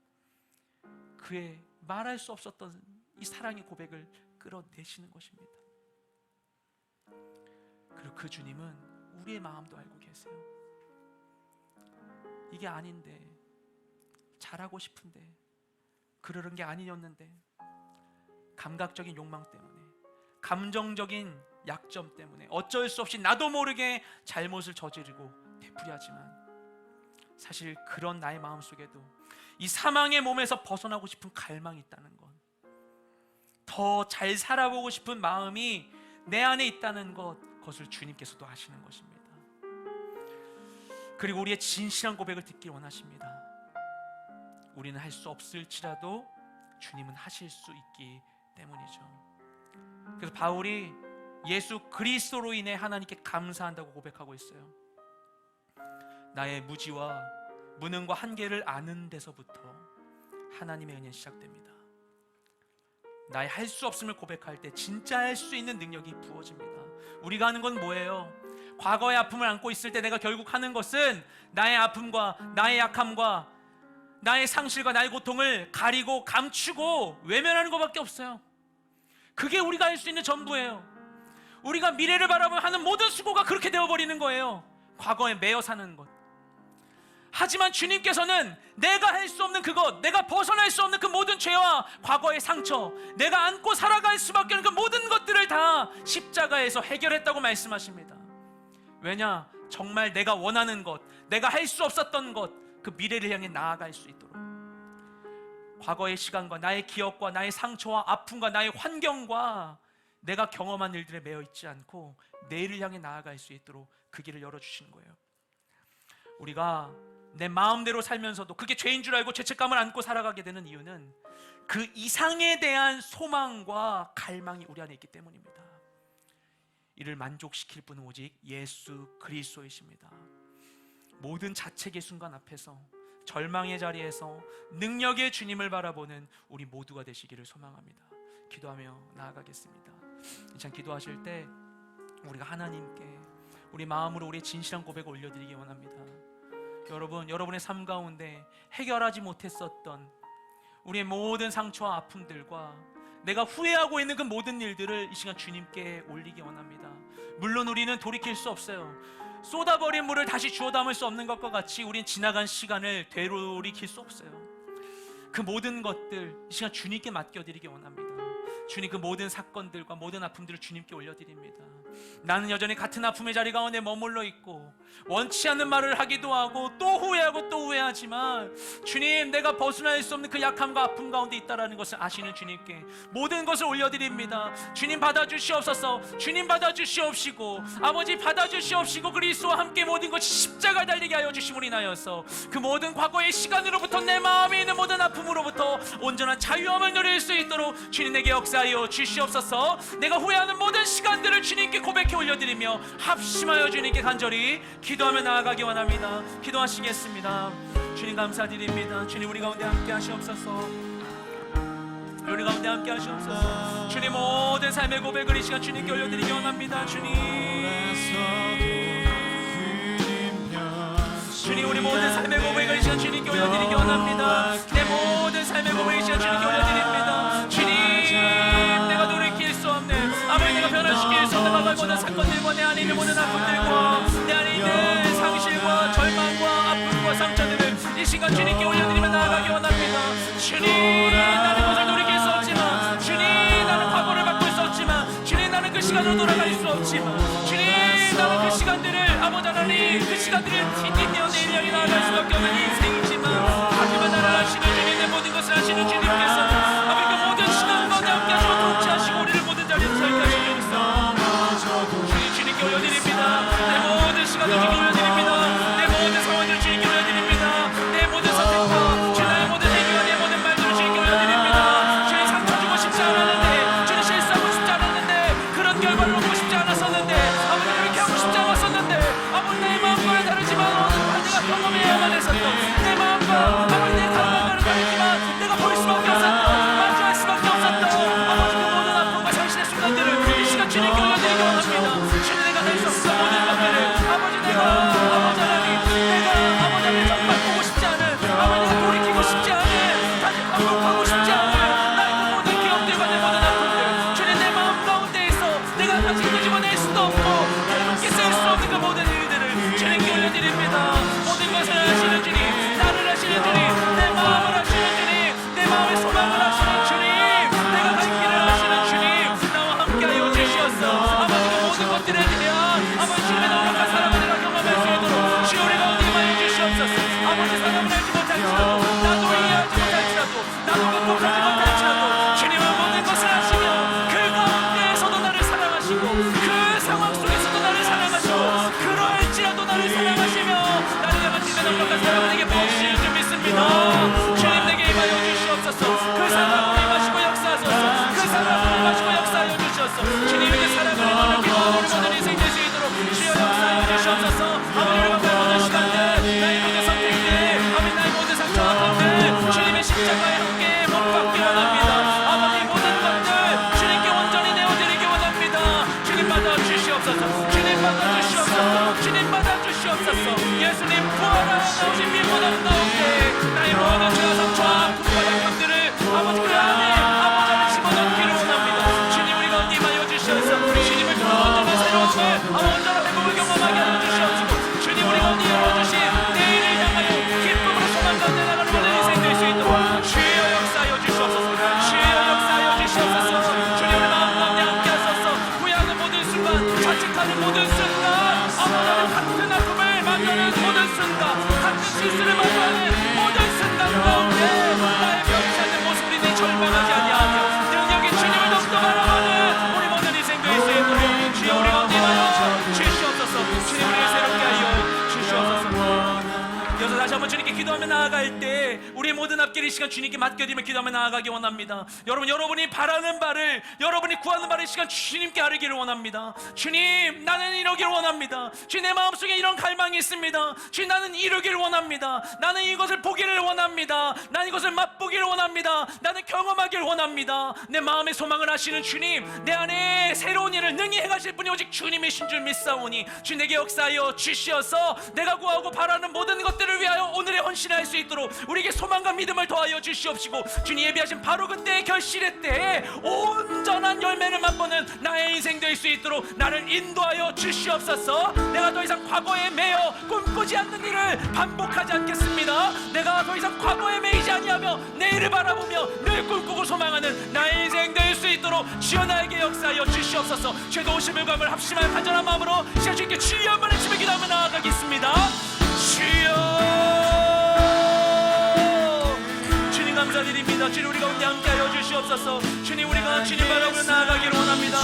그의 말할 수 없었던 이 사랑의 고백을 끌어내시는 것입니다. 그리고 그 주님은 우리의 마음도 알고 계세요. 이게 아닌데, 잘하고 싶은데, 그러는 게 아니었는데, 감각적인 욕망 때문에, 감정적인 약점 때문에 어쩔 수 없이 나도 모르게 잘못을 저지르고 되풀이하지만, 사실 그런 나의 마음속에도 이 사망의 몸에서 벗어나고 싶은 갈망이 있다는 것, 더 잘 살아보고 싶은 마음이 내 안에 있다는 것, 그것을 주님께서도 아시는 것입니다. 그리고 우리의 진실한 고백을 듣길 원하십니다. 우리는 할 수 없을지라도 주님은 하실 수 있기 때문이죠. 그래서 바울이 예수 그리스도로 인해 하나님께 감사한다고 고백하고 있어요. 나의 무지와 무능과 한계를 아는 데서부터 하나님의 은혜는 시작됩니다. 나의 할 수 없음을 고백할 때 진짜 할 수 있는 능력이 부어집니다. 우리가 하는 건 뭐예요? 과거의 아픔을 안고 있을 때 내가 결국 하는 것은 나의 아픔과 나의 약함과 나의 상실과 나의 고통을 가리고 감추고 외면하는 것밖에 없어요. 그게 우리가 할 수 있는 전부예요. 우리가 미래를 바라보며 하는 모든 수고가 그렇게 되어버리는 거예요. 과거에 매여 사는 것. 하지만 주님께서는 내가 할 수 없는 그것, 내가 벗어날 수 없는 그 모든 죄와 과거의 상처, 내가 안고 살아갈 수밖에 없는 그 모든 것들을 다 십자가에서 해결했다고 말씀하십니다. 왜냐? 정말 내가 원하는 것, 내가 할 수 없었던 것, 그 미래를 향해 나아갈 수 있도록, 과거의 시간과 나의 기억과 나의 상처와 아픔과 나의 환경과 내가 경험한 일들에 매여 있지 않고 내일을 향해 나아갈 수 있도록 그 길을 열어주시는 거예요. 우리가 내 마음대로 살면서도 그게 죄인 줄 알고 죄책감을 안고 살아가게 되는 이유는 그 이상에 대한 소망과 갈망이 우리 안에 있기 때문입니다. 이를 만족시킬 분은 오직 예수 그리스도이십니다. 모든 자책의 순간 앞에서, 절망의 자리에서 능력의 주님을 바라보는 우리 모두가 되시기를 소망합니다. 기도하며 나아가겠습니다. 이 시간 기도하실 때 우리가 하나님께 우리 마음으로 우리의 진실한 고백을 올려드리기 원합니다. 여러분의 삶 가운데 해결하지 못했었던 우리의 모든 상처와 아픔들과 내가 후회하고 있는 그 모든 일들을 이 시간 주님께 올리기 원합니다. 물론 우리는 돌이킬 수 없어요. 쏟아버린 물을 다시 주워 담을 수 없는 것과 같이 우린 지나간 시간을 되돌이킬 수 없어요. 그 모든 것들 이 시간 주님께 맡겨드리기 원합니다. 주님, 그 모든 사건들과 모든 아픔들을 주님께 올려드립니다. 나는 여전히 같은 아픔의 자리 가운데 머물러 있고 원치 않는 말을 하기도 하고 또 후회하고 또 후회하지만 주님, 내가 벗어날 수 없는 그 약함과 아픔 가운데 있다라는 것을 아시는 주님께 모든 것을 올려드립니다. 주님 받아주시옵소서. 주님 받아주시옵시고 아버지 받아주시옵시고 그리스도와 함께 모든 것이 십자가 달리게 하여 주심으로 인하여서 그 모든 과거의 시간으로부터 내 마음에 있는 모든 아픔으로부터 온전한 자유함을 누릴 수 있도록 주님 내게 역사하여 주시옵소서. 내가 후회하는 모든 시간들을 주님께 고백해 올려드리며 합심하여 주님께 간절히 기도하며 나아가기 원합니다. 기도하시겠습니다. 주님 감사드립니다. 주님 우리 가운데 함께 하시옵소서. 우리 가운데 함께 하시옵소서. 주님 모든 삶의 고백을 이 시간 주님께 올려드리기 원합니다. 주님 우리 모든 삶의 고백을 이 시간 주님께 올려드리기 원합니다. 내 모든 삶의 고백을 이 시간 주님께 올려드립니다. 주님, 내가 돌이킬 수 없는 아버지, 내가 변화시킬 수 없는 과거의 모든 사건들과 내 안에 있는 모든 아픔들과 내 안에 있는 상실과 절망과 아픔과 상처들을 이 시간 주님께 올려드리며 나아가기 원합니다. 주님, 나는 것을 돌이킬 수 없지만, 주님, 나는 과거를 바꿀 수 없지만, 주님, 나는 그 시간으로 돌아갈 수 없지만, 주님, 나는 그 시간들을 아버지 하나님, 그 시간들을 디디며 내 인연이 나아갈 수밖에 없는 인생이지만, 하지만 나를 아시는 주님, 내 모든 것을 아시는 주님께서 아버지 그 모든 시간 가운데 함께 하시고 통치하시고 우리를 모든 자리에 서게 하시옵소서. 주님, 주님께 올려드립니다. 내 모든 시간을 주님께 올려드립니다. 내 모든 상황을 주님께 올려드립니다. 내 모든 선택과 주님, 나의 모든 행위와 내 모든 말들을 주님께 올려드립니다. 주님, 상처 주고 싶지 않았는데, 주님, 실수하고 싶지 않았는데, 그런 결과를 얻고 싶지 않았었는데, 아버지 그렇게 하고 싶지 않았었는데, 아버지 내 마음과는 다르지만 내가 경험해야만 했었던 내 마음과 아버지 내 감각과는 다르지만 내가 볼 수밖에 없었던, 마주할 수밖에 없었던 아버지 그 모든 아픔과 상실의 순간들을 이 시간 주님께 올려드리기 원합니다. 주님, 내가 낼 수 없는 모든 것들을 아버지 내가 아버지 하나님, 내가 아버지 하나님 정말 보고 싶지 않은, 아버지 내가 돌이키고 싶지 않은, 다시 반복하고 싶지 않은 나의 그 모든 기억들과 내 모든 아픔들, 주님 내 마음 가운데 있어 내가 다시 끄집어낼 수도 없고 함께 쓸 수 없는 그 모든 일들을 주님께 올려드립니다. 모든 것을 아시는 주님, 나를 아시는 주님, 내 마음을 아시는 주님, 내 마음의 소망을 아시는 주님, 내가 갈 길을 아시는 주님, 나와 함께하여 주시옵소서. 아버지 그 모든 것들에 대한 아버지 주님의 노력과 사랑을 내가 경험할 수 있도록 주여 우리 가운데 임하여 주시옵소서. 아버지 사랑을 알지 못할지라도, 나도 이해하지 못할지라도, 나도 극복하지 못할지라도 주님은 모든 것을 아시며 그 가운데에서도 나를 사랑하시고 그 상황 속에서도 나를 사랑하시고 그럴지라도 나를 사랑하시며 나를 향한 주님의 노력과 사랑을 내게 부어주시는 줄 믿습니다. 주님 내게 임하여 주시옵소서. 그 사랑으로 임하시고 역사하소서. 그 사랑으로 임하시고 역사하여 주시옵소서. 주님의 사랑을 나누는 기도하는 모든 인생 될 수 있도록 주여 역사하여 주시옵소서. 아버지를 만날 모든 시간들, 나의 모든 선택들, 아버지 나의 모든 상처와 아픔들 주님의 십자가에 함께 못 박기 원합니다. 아버지 모든 것들 주님께 온전히 내어드리기 원합니다. 주님 받아 주시옵소서. 주님 받아 주시옵소서. 주님 받아 주시옵소서. 예수님 부활하여 나오신 빛보다 나오게 나의 모든 죄와 상처와 아픔과 약함들을 아버지 그 안에 아버지를 집어넣기를 원합니다. 주님 우리 가운데 임하여 주시옵소서. 주님을 통한 온전한 새로운 걸 온전한 회복을 경험하게 하여 주시옵소서. 주님 우리 가운데 열어주신 내일을 향하여 기쁨으로 소망 가운데 나가는 모든 인생 될 수 있도록 주여 역사하여 주시옵소서. 주여 역사하여 주시옵소서. 주님 우리 마음 가운데 함께 하소서. 후회하는 모든 순간, 자책하는 모든 순간, 아버지는 같은 아픔을 만나는 모든 순간, 같은 실수를 만나는 모든 순간 가운데 나의 변치 않는 모습을 내 절망하지 아니하며 능력이 주님을 더욱더 바라보는 우리 모든 인생 될 수 있도록 주여 우리 가운데 임하여 주시옵소서. 주님 우리를 새롭게 하여 주시옵소서. 이어서 다시 한번 주님께 기도하며 나아갈 때 우리의 모든 앞길을 이 시간 주님께 맡겨드리며 기도하며 나아가기 원합니다. 여러분이 바라는 바를, 여러분이 구하는 바를 이 시간 주님께 아뢰기를 원합니다. 주님, 나는 이루기를 원합니다. 주님, 내 마음속에 이런 갈망이 있습니다. 주님, 나는 이루기를 원합니다. 나는 이것을 보기를 원합니다. 나는 이것을 맛보기를 원합니다. 나는 경험하기를 원합니다. 내 마음의 소망을 아시는 주님, 내 안에 새로운 일을 능히 행하실 분이 오직 주님이신 줄 믿사오니 주님 내게 역사하여 주시어서 내가 구하고 바라는 모든 것들을 위하여 오늘의 헌신할 수 있도록 우리에게 소망과 믿음을 더하여 주시옵시고 주님 예비하신 바로 그때의 결실의 때에 온전한 열매를 맛보는 나의 인생 될 수 있도록 나를 인도하여 주시옵소서. 내가 더 이상 과거에 매여 꿈꾸지 않는 일을 반복하지 않겠습니다. 내가 더 이상 과거에 매이지 아니하며 내일을 바라보며 늘 꿈꾸고 소망하는 나의 인생 될 수 있도록 마음으로 주여 나에게 역사하여 주시옵소서. 죄도 오심을 감을 합심하여 간절한 마음으로 주님께 주여 한번 외치며 기도하며 나아가겠습니다. 주여, 주님 감사드립니다. 주님 우리 가운데 함께하여 주시옵소서. 주님 우리가 주님 바라보며 나아가기를 원합니다.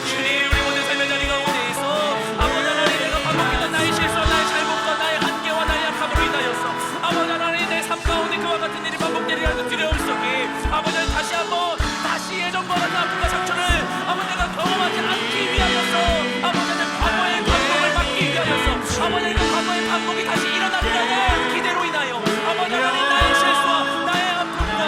주님 우리 모든 삶의 자리 가운데에서 아버지 하나님 내가 반복했던 나의 실수와 나의 잘못과 나의 한계와 나의 약함으로 인하여서 아버지 하나님 내 삶 가운데 그와 같은 일이 반복되리라는 두려움 속에 아버지 다시 한번 다시 예전과 같은 아픔과 상처를 아버지 내가 경험하지 않기 위하여서 아버지 내 과거의 반복을 막기 위하여서 아버지 그 과거의 반복이 다시 일어나리라는 기대로 인하여 아버지 하나님 나의 실수와 나의 아픔과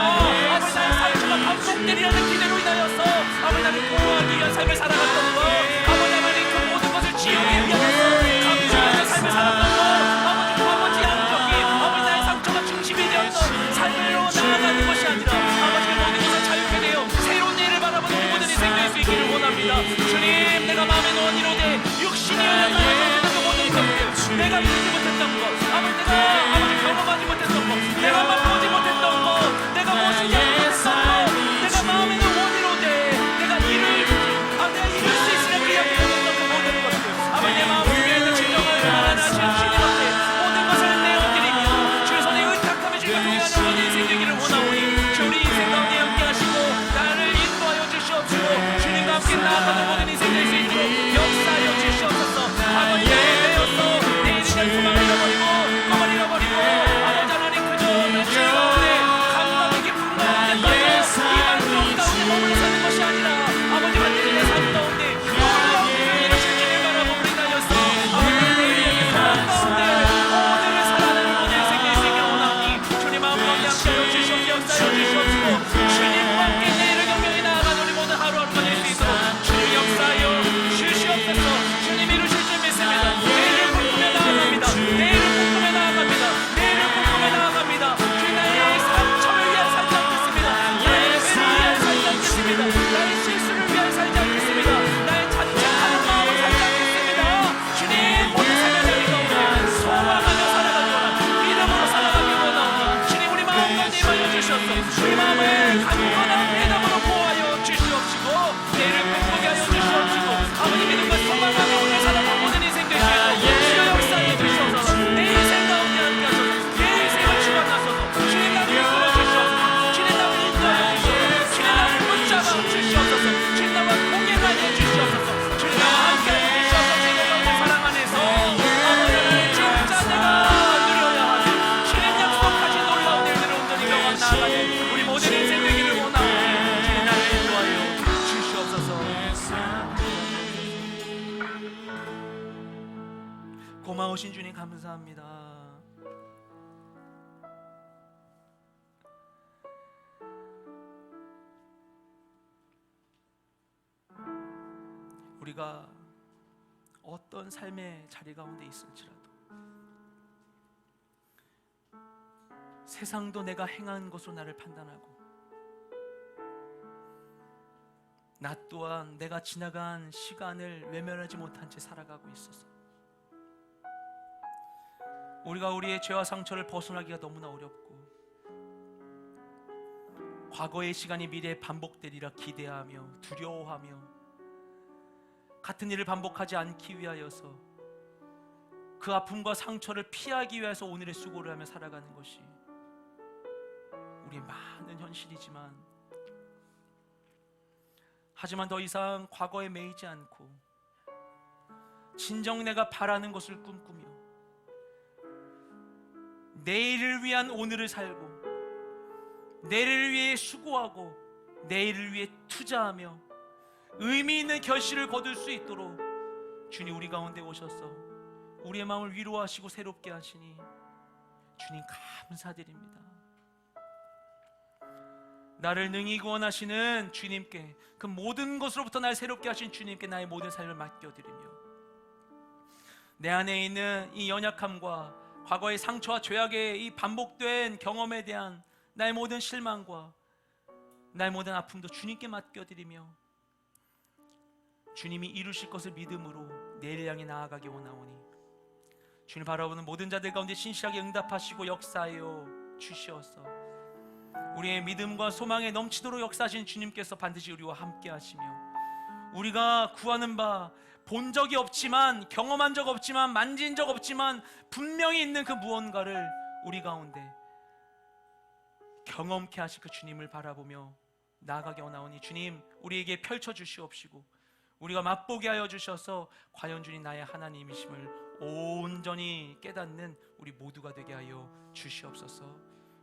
아버지 나의 상처가 반복되리라는 기대로 인하여서 아버지 나를 보호하기 위한 삶을 살아갔던 것 아버지 하나님 그 모든 것을 지우기 위하여서 감수하는 삶을 살았던 것 아버지 과거 지향적인 아버지 나의 상처가 중심이 되었던 삶으로 나아가는 것이 아니라 아버지 그 모든 것을 자유케 되어 새로운 일을 바라보는 우리 모든 인생 될 수 있기를 원합니다. 주님 내가 마음에 놓은 이로되 육신이 연약하여 그 모든 것들 내가 이루지 못했던 것 아버지 내가 경험하지 못했던 것 내가 맛보지 못했던 것 내가 무엇인지 알지 못했던 것 내가 마음에 놓은 이로되 내가 이룰 수 있으려 기약했던 그 모든 것들 아버지 내 마음을 위해서 진정하여 하나님 주님 앞에 모든 것을 내어드리며 주의 손에 의탁하며 주님과 동행하는 모든 인생 되기를 원하오니 주 우리 인생 가운데 함께 하시고 나를 인도하여 주시옵시고 주님과 함께 나아가는 모든 인생 될 수 있도록 역사하여 주시옵소서. 아버지 내 되어서 내 인생을 소망을 잃어버리고 꿈을 잃어버리고 아버지 하나님 그저 주님 가운데 감각의 깊은 가운데 빠져 이 말씀 가운데 머물러 사는 것이 아니라 아버지 완전히 내 삶 가운데 놀라운 이루실 주님 바라보고 인하여서 아버지 내일의 소망 가운데 오늘을 살아가는 모든 인생 될 수 있게 원하오니 주님 마음 가운데 함께하여 주시옵소서. 역사하여 주시옵시고 주님과 함께 내일을 경명히 나아가는 우리 모든 하루하루가 될 수 있도록 주님 역사하여 주시옵소서. 주님 이루실 줄 믿습니다. 내일을 꿈꾸며 나아갑니다. 내일을 꿈꾸며 나아갑니다. 내일을 꿈꾸며 나아갑니다. 주님 나의 상처를 위하여 살지 않겠습니다. 나의 죄를 위하여 살지 않겠습니다. 나의 실수를 위하여 살지 않겠습니다. 나의 자책하는 마음을 살지 않겠습니다. 주님 모든 삶의 자리 가운데 소망하며 살아가기 원합니다. 믿음으로 살아가기 원합니다. 주님 우리 마음 가운데 임하여 주시옵소서. 우리 마음을 강건한 믿음으로 보호하여 주시옵시고 내일을 꿈꾸게 하여 주시옵시고 아버지 믿음과 소망하며 오늘 살아가 모든 인생 되시고 주여 역사하여 주시옵소서. 내 인생 가운데 함께 하소서. 내 인생을 주관하소서. 주님 나를 이끌어 주시옵소서. 주님 나를 인도하여 주시옵소서. 주님 나를 붙잡아 주시옵소서. 주님 나와 공행하여 주시옵소서. 주님 나와 함께 하여 주시옵소서. 내 가운데 사랑 안에서 아버지 하나님 진짜 내가 누려야 하는 주님 약속하신 놀라운 일들을 온전히 경험 나아가는 우리 모든 인생 되기를 원하오니 주님 나를 인도하여 주시옵소서. 고마우신 주님 감사합니다. 우리가 어떤 삶의 자리 가운데 있을지라도 세상도 내가 행한 것으로 나를 판단하고 나 또한 내가 지나간 시간을 외면하지 못한 채 살아가고 있어서 우리가 우리의 죄와 상처를 벗어나기가 너무나 어렵고 과거의 시간이 미래에 반복되리라 기대하며 두려워하며 같은 일을 반복하지 않기 위하여서 그 아픔과 상처를 피하기 위해서 오늘의 수고를 하며 살아가는 것이 우리의 많은 현실이지만 하지만 더 이상 과거에 매이지 않고 진정 내가 바라는 것을 꿈꾸며 내일을 위한 오늘을 살고 내일을 위해 수고하고 내일을 위해 투자하며 의미 있는 결실을 거둘 수 있도록 주님 우리 가운데 오셔서 우리의 마음을 위로하시고 새롭게 하시니 주님 감사드립니다. 나를 능히 구원하시는 주님께 그 모든 것으로부터 날 새롭게 하신 주님께 나의 모든 삶을 맡겨드리며 내 안에 있는 이 연약함과 과거의 상처와 죄악의 이 반복된 경험에 대한 나의 모든 실망과 나의 모든 아픔도 주님께 맡겨드리며 주님이 이루실 것을 믿음으로 내일 향해 나아가기 원하오니 주님 바라보는 모든 자들 가운데 신실하게 응답하시고 역사하여 주시옵소서. 우리의 믿음과 소망에 넘치도록 역사하신 주님께서 반드시 우리와 함께 하시며, 우리가 구하는 바 본 적이 없지만, 경험한 적 없지만, 만진 적 없지만 분명히 있는 그 무언가를 우리 가운데 경험케 하실 그 주님을 바라보며 나아가게 원하오니, 주님 우리에게 펼쳐 주시옵시고 우리가 맛보게 하여 주셔서 과연 주님 나의 하나님이심을 온전히 깨닫는 우리 모두가 되게 하여 주시옵소서.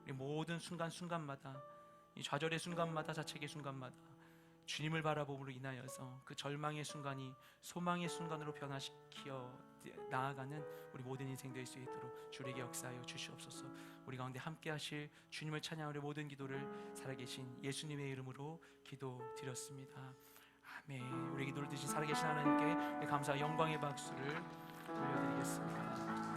우리 모든 순간순간마다, 이 좌절의 순간마다, 자책의 순간마다 주님을 바라봄으로 인하여서 그 절망의 순간이 소망의 순간으로 변화시켜 나아가는 우리 모든 인생 될 수 있도록 주에게 역사하여 주시옵소서. 우리 가운데 함께 하실 주님을 찬양하려 모든 기도를 살아계신 예수님의 이름으로 기도드렸습니다. 아멘. 우리 기도를 드신 살아계신 하나님께 감사와 영광의 박수를 돌려드리겠습니다.